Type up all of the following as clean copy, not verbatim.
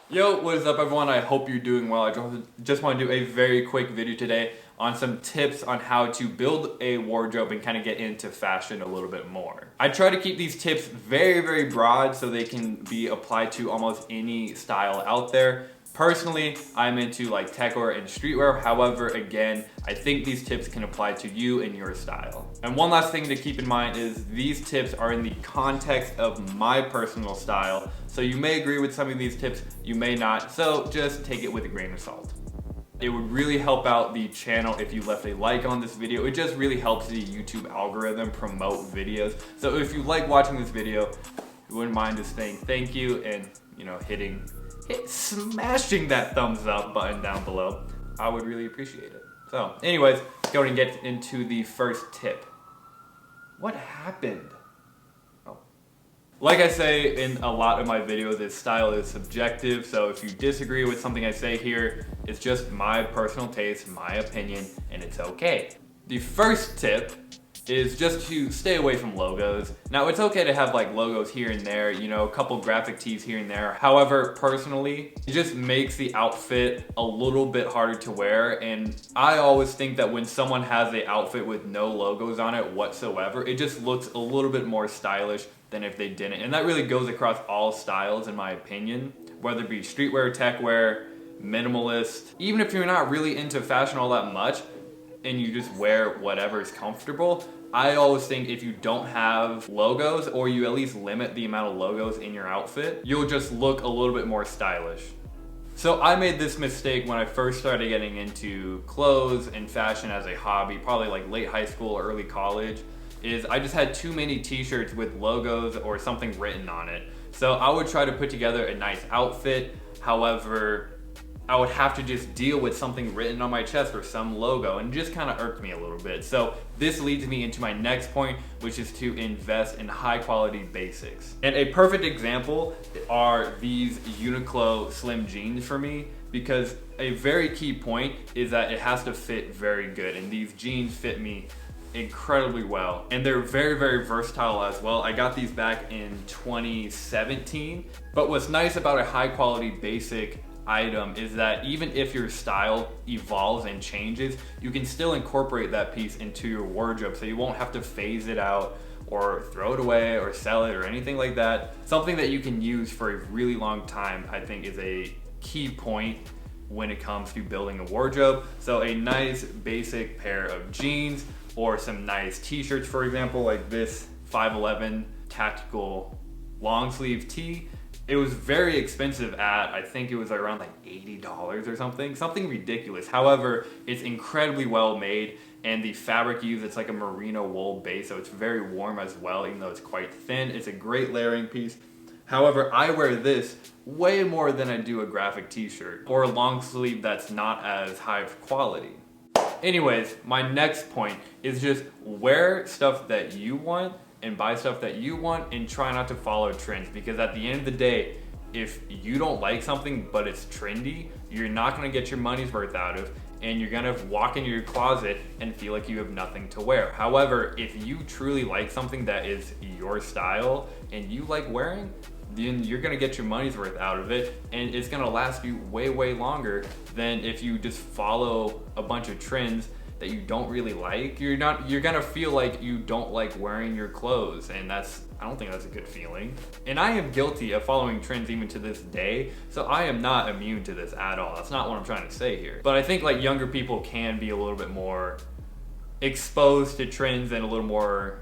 Yo, what is up everyone? I hope you're doing well. I just want to do a very quick video today on some tips on how to build a wardrobe and kind of get into fashion a little bit more. I try to keep these tips very broad so they can be applied to almost any style out there. Personally, I'm into like techwear and streetwear. However, again, I think these tips can apply to you and your style. And one last thing to keep in mind is these tips are in the context of my personal style. So you may agree with some of these tips, you may not. So just take it with a grain of salt. It would really help out the channel if you left a like on this video. It just really helps the YouTube algorithm promote videos. So if you like watching this video, you wouldn't mind just saying thank you and smashing that thumbs up button down below. I would really appreciate it. So anyways, going to get into the first tip. What happened? Oh. Like I say in a lot of my videos, this style is subjective, so if you disagree with something I say here, it's just my personal taste, my opinion, and it's okay. The first tip is just to stay away from logos. Now, it's okay to have like logos here and there, you know, a couple graphic tees here and there. However, personally, it just makes the outfit a little bit harder to wear. And I always think that when someone has an outfit with no logos on it whatsoever, it just looks a little bit more stylish than if they didn't. And that really goes across all styles in my opinion, whether it be streetwear, techwear, minimalist. Even if you're not really into fashion all that much, and you just wear whatever is comfortable, I always think if you don't have logos, or you at least limit the amount of logos in your outfit, you'll just look a little bit more stylish. So I made this mistake when I first started getting into clothes and fashion as a hobby, probably like late high school or early college, is I just had too many t-shirts with logos or something written on it. So I would try to put together a nice outfit, however, I would have to just deal with something written on my chest or some logo, and it just kind of irked me a little bit. So this leads me into my next point, which is to invest in high quality basics. And a perfect example are these Uniqlo slim jeans for me, because a very key point is that it has to fit very good, and these jeans fit me incredibly well, and they're very versatile as well. I got these back in 2017, but what's nice about a high quality basic item is that even if your style evolves and changes, you can still incorporate that piece into your wardrobe, so you won't have to phase it out or throw it away or sell it or anything like that. Something that you can use for a really long time, I think, is a key point when it comes to building a wardrobe. So a nice basic pair of jeans or some nice t-shirts, for example, like this 511 tactical long sleeve tee. It was very expensive at, I think it was around like $80 or something ridiculous. However, it's incredibly well made, and the fabric used, it's like a merino wool base, so it's very warm as well, even though it's quite thin. It's a great layering piece. However, I wear this way more than I do a graphic t-shirt or a long sleeve that's not as high of quality. Anyways, my next point is just wear stuff that you want and buy stuff that you want, and try not to follow trends, because at the end of the day, if you don't like something but it's trendy, you're not going to get your money's worth out of, and you're going to walk into your closet and feel like you have nothing to wear. However, if you truly like something that is your style and you like wearing, then you're going to get your money's worth out of it, and it's going to last you way longer than if you just follow a bunch of trends that you don't really like. You're gonna feel like you don't like wearing your clothes, and I don't think that's a good feeling. And I am guilty of following trends even to this day, so I am not immune to this at all. That's not what I'm trying to say here. But I think like younger people can be a little bit more exposed to trends and a little more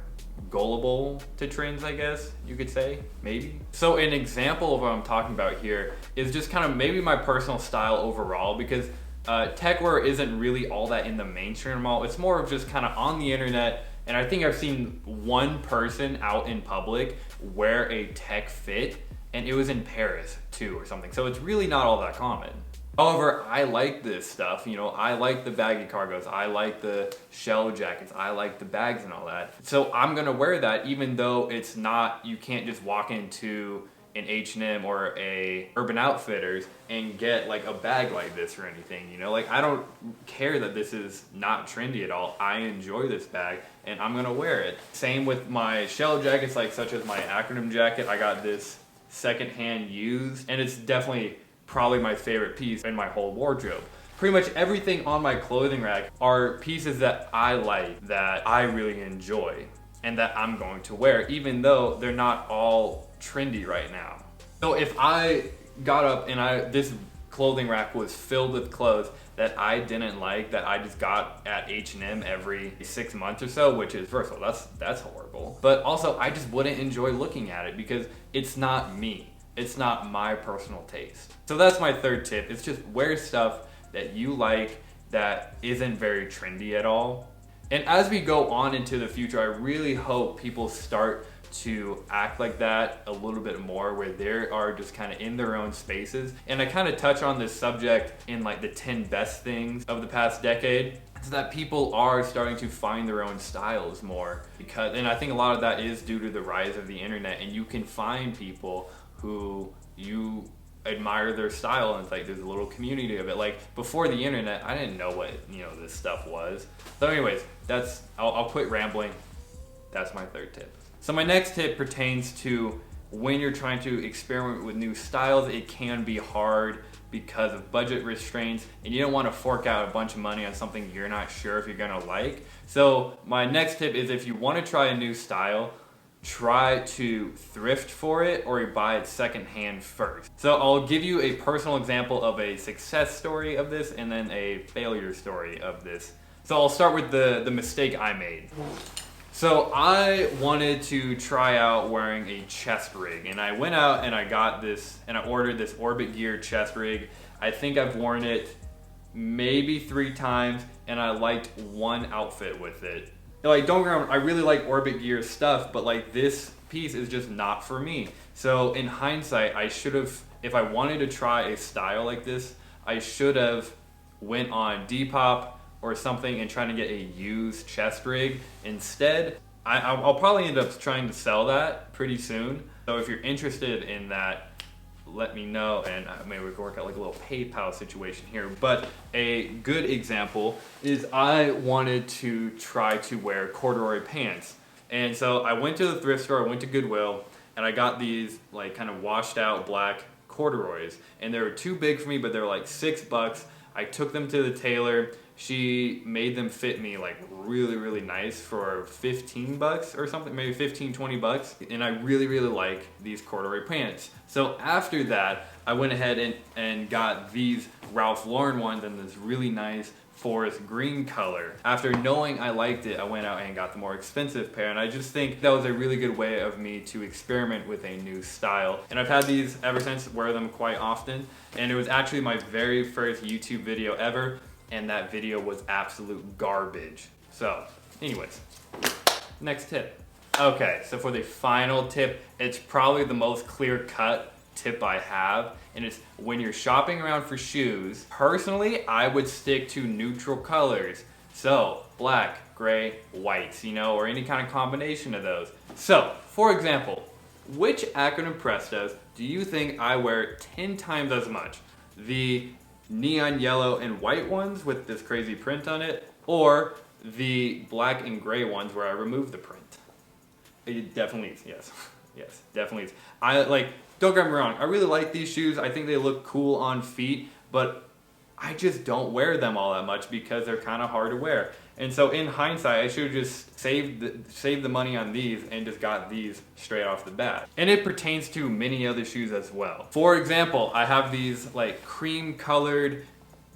gullible to trends, I guess you could say, maybe. So an example of what I'm talking about here is just kind of maybe my personal style overall, because techwear isn't really all that in the mainstream mall. It's more of just kind of on the internet, and I think I've seen one person out in public wear a tech fit, and it was in Paris too or something. So it's really not all that common. However, I like this stuff, you know, I like the baggy cargos, I like the shell jackets, I like the bags and all that. So I'm gonna wear that even though it's not, you can't just walk into an H&M or a Urban Outfitters and get like a bag like this or anything, you know? Like, I don't care that this is not trendy at all. I enjoy this bag and I'm gonna wear it. Same with my shell jackets, like such as my acronym jacket. I got this secondhand used, and it's definitely probably my favorite piece in my whole wardrobe. Pretty much everything on my clothing rack are pieces that I like, that I really enjoy, and that I'm going to wear, even though they're not all trendy right now. So if I got up and this clothing rack was filled with clothes that I didn't like, that I just got at H&M every 6 months or so, which is, first of all, that's horrible. But also, I just wouldn't enjoy looking at it because it's not me. It's not my personal taste. So that's my third tip. It's just wear stuff that you like that isn't very trendy at all. And as we go on into the future, I really hope people start to act like that a little bit more, where they are just kind of in their own spaces. And I kind of touch on this subject in like the 10 best things of the past decade, so that people are starting to find their own styles more, and I think a lot of that is due to the rise of the internet, and you can find people who you admire their style, and it's like there's a little community of it. Like before the internet, I didn't know what this stuff was. So anyways, I'll quit rambling. That's my third tip. So my next tip pertains to when you're trying to experiment with new styles. It can be hard because of budget restraints, and you don't want to fork out a bunch of money on something you're not sure if you're gonna like. So my next tip is, if you want to try a new style, try to thrift for it or buy it secondhand first. So I'll give you a personal example of a success story of this and then a failure story of this. So I'll start with the mistake I made. So I wanted to try out wearing a chest rig, and I went out and I got this, and I ordered this Orbit Gear chest rig. I think I've worn it maybe 3 times, and I liked one outfit with it. Like, don't get me wrong, I really like Orbit Gear stuff, but like this piece is just not for me. So in hindsight, I should have, if I wanted to try a style like this, I should have went on Depop or something and trying to get a used chest rig. Instead, I'll probably end up trying to sell that pretty soon. So if you're interested in that, let me know, and maybe we can work out like a little PayPal situation here. But a good example is I wanted to try to wear corduroy pants. And so I went to the thrift store, I went to Goodwill, and I got these like kind of washed out black corduroys. And they were too big for me, but they were like $6. I took them to the tailor. She made them fit me like really, really nice for $15 or something, maybe 15, 20 bucks. And I really, really like these corduroy pants. So after that, I went ahead and got these Ralph Lauren ones in this really nice forest green color. After knowing I liked it, I went out and got the more expensive pair, and I just think that was a really good way of me to experiment with a new style. And I've had these ever since, wear them quite often, and it was actually my very first YouTube video ever, and that video was absolute garbage. So anyways, next tip. Okay, so for the final tip, it's probably the most clear-cut tip I have, and it's when you're shopping around for shoes, personally, I would stick to neutral colors. So black, gray, whites, or any kind of combination of those. So, for example, which Acronym Prestos do you think I wear 10 times as much? The neon yellow and white ones with this crazy print on it, or the black and gray ones where I remove the print? It definitely is, yes. Yes, definitely is. Don't get me wrong, I really like these shoes. I think they look cool on feet, but I just don't wear them all that much because they're kind of hard to wear. And so in hindsight, I should have just saved the money on these and just got these straight off the bat. And it pertains to many other shoes as well. For example, I have these like cream colored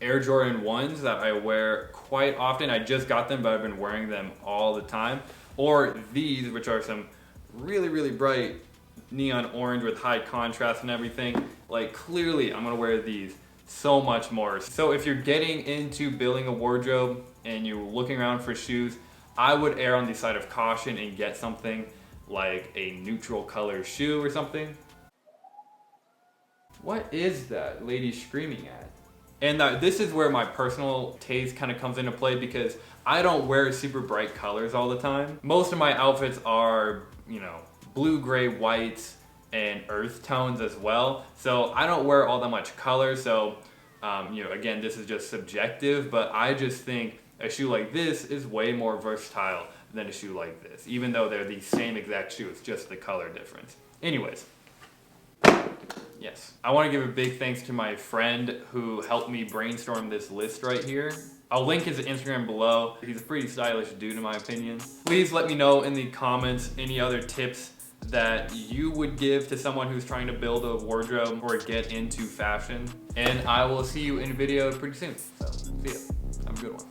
Air Jordan 1s that I wear quite often. I just got them, but I've been wearing them all the time. Or these, which are some really, really bright neon orange with high contrast and everything. Like, clearly I'm gonna wear these so much more. So if you're getting into building a wardrobe and you're looking around for shoes, I would err on the side of caution and get something like a neutral color shoe or something. What is that lady screaming at? And this is where my personal taste kind of comes into play, because I don't wear super bright colors all the time. Most of my outfits are, blue, gray, whites, and earth tones as well. So I don't wear all that much color. So, again, this is just subjective, but I just think a shoe like this is way more versatile than a shoe like this, even though they're the same exact shoe. It's just the color difference. Anyways, Yes. I want to give a big thanks to my friend who helped me brainstorm this list right here. I'll link his Instagram below. He's a pretty stylish dude in my opinion. Please let me know in the comments any other tips that you would give to someone who's trying to build a wardrobe or get into fashion. And I will see you in a video pretty soon. So, see ya. Have a good one.